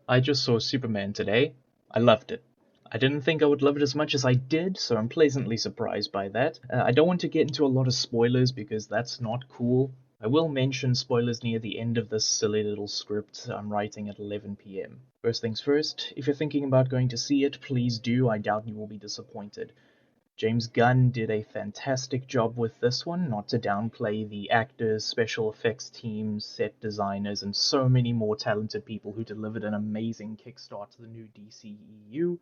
I just saw Superman today. I loved it. I didn't think I would love it as much as I did, so I'm pleasantly surprised by that. I don't want to get into a lot of spoilers because that's not cool. I will mention spoilers near the end of this silly little script I'm writing at 11 p.m. First things first, if you're thinking about going to see it, please do. I doubt you will be disappointed. James Gunn did a fantastic job with this one, not to downplay the actors, special effects teams, set designers, and so many more talented people who delivered an amazing kickstart to the new DCEU,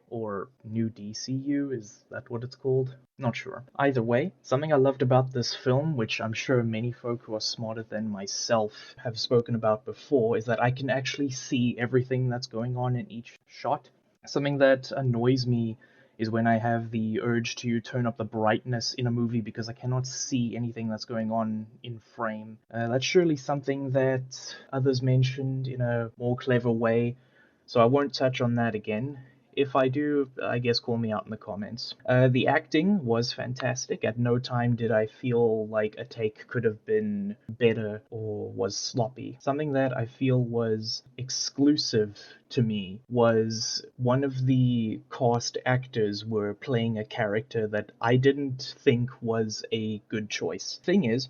or new DCU, is that what it's called? Not sure. Either way, something I loved about this film, which I'm sure many folk who are smarter than myself have spoken about before, is that I can actually see everything that's going on in each shot. Something that annoys me is when I have the urge to turn up the brightness in a movie because I cannot see anything that's going on in frame. That's surely something that others mentioned in a more clever way, so I won't touch on that again. If I do, I guess call me out in the comments. The acting was fantastic. At no time did I feel like a take could have been better or was sloppy. Something that I feel was exclusive to me was one of the cast actors were playing a character that I didn't think was a good choice. Thing is,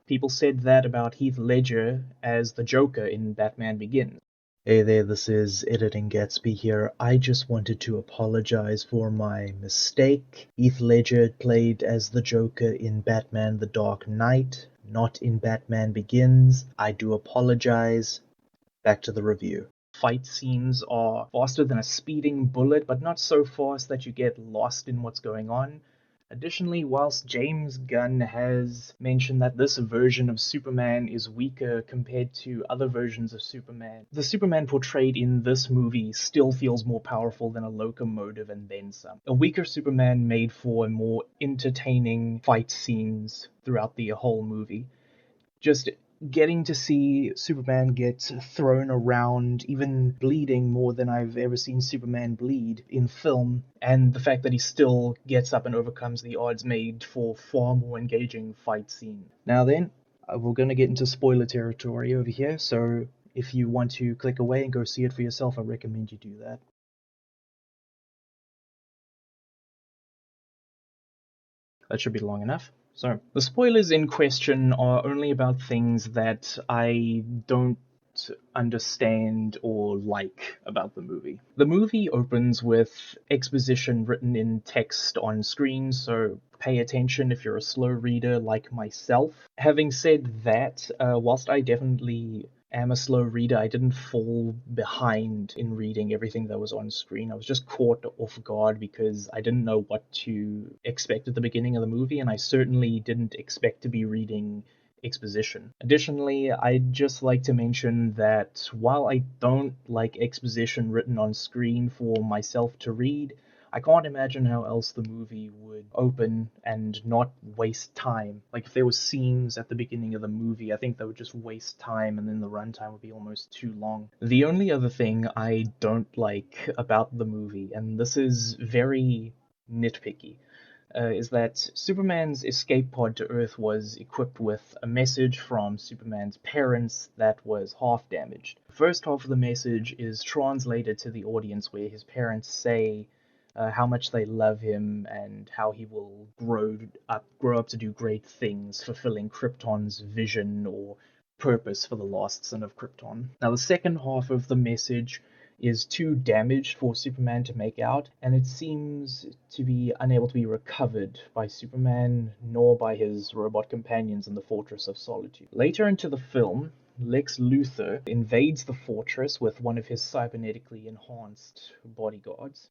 people said that about Heath Ledger as the Joker in Batman Begins. Hey there, this is Editing Gatsby here. I just wanted to apologize for my mistake. Heath Ledger played as the Joker in Batman The Dark Knight, not in Batman Begins. I do apologize. Back to the review. Fight scenes are faster than a speeding bullet, but not so fast that you get lost in what's going on. Additionally, whilst James Gunn has mentioned that this version of Superman is weaker compared to other versions of Superman, the Superman portrayed in this movie still feels more powerful than a locomotive and then some. A weaker Superman made for more entertaining fight scenes throughout the whole movie. Just getting to see Superman get thrown around, even bleeding more than I've ever seen Superman bleed in film, and the fact that he still gets up and overcomes the odds made for far more engaging fight scene. Now then, we're going to get into spoiler territory over here, so if you want to click away and go see it for yourself, I recommend you do that. That should be long enough. So, the spoilers in question are only about things that I don't understand or like about the movie. The movie opens with exposition written in text on screen, so pay attention if you're a slow reader like myself. Having said that, whilst I definitely am a slow reader, I didn't fall behind in reading everything that was on screen. I was just caught off guard because I didn't know what to expect at the beginning of the movie, and I certainly didn't expect to be reading exposition. Additionally, I'd just like to mention that while I don't like exposition written on screen for myself to read, I can't imagine how else the movie would open and not waste time. Like, if there were scenes at the beginning of the movie, I think they would just waste time and then the runtime would be almost too long. The only other thing I don't like about the movie, and this is very nitpicky, is that Superman's escape pod to Earth was equipped with a message from Superman's parents that was half damaged. The first half of the message is translated to the audience where his parents say how much they love him and how he will grow up to do great things, fulfilling Krypton's vision or purpose for the lost son of Krypton. Now, the second half of the message is too damaged for Superman to make out, and it seems to be unable to be recovered by Superman nor by his robot companions in the Fortress of Solitude. Later into the film, Lex Luthor invades the fortress with one of his cybernetically enhanced bodyguards.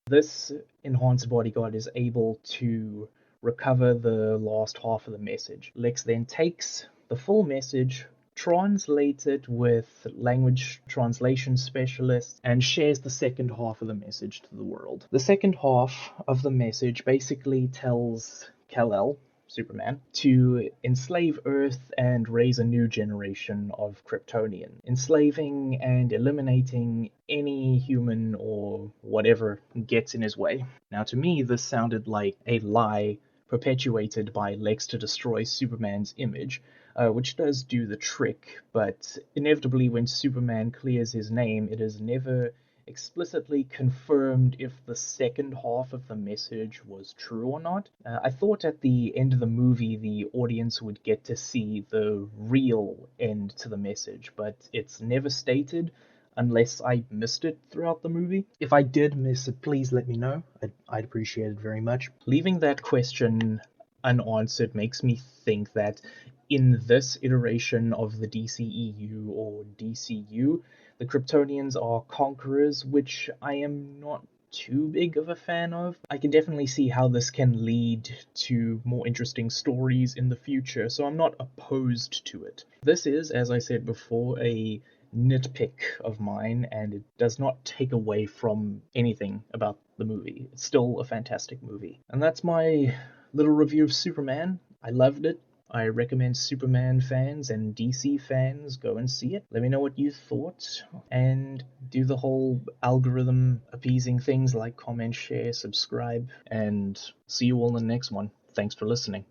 This enhanced bodyguard is able to recover the last half of the message. Lex then takes the full message, translates it with language translation specialists, and shares the second half of the message to the world. The second half of the message basically tells Kal-El, Superman, to enslave Earth and raise a new generation of Kryptonian, enslaving and eliminating any human or whatever gets in his way. Now, to me, this sounded like a lie perpetuated by Lex to destroy Superman's image, which does do the trick, but inevitably when Superman clears his name, it is never explicitly confirmed if the second half of the message was true or not. I thought at the end of the movie the audience would get to see the real end to the message, but it's never stated unless I missed it throughout the movie. If I did miss it, please let me know. I'd appreciate it very much. Leaving that question unanswered makes me think that in this iteration of the DCEU or DCU, the Kryptonians are conquerors, which I am not too big of a fan of. I can definitely see how this can lead to more interesting stories in the future, so I'm not opposed to it. This is, as I said before, a nitpick of mine, and it does not take away from anything about the movie. It's still a fantastic movie. And that's my little review of Superman. I loved it. I recommend Superman fans and DC fans go and see it. Let me know what you thought, and do the whole algorithm appeasing things like comment, share, subscribe, and see you all in the next one. Thanks for listening.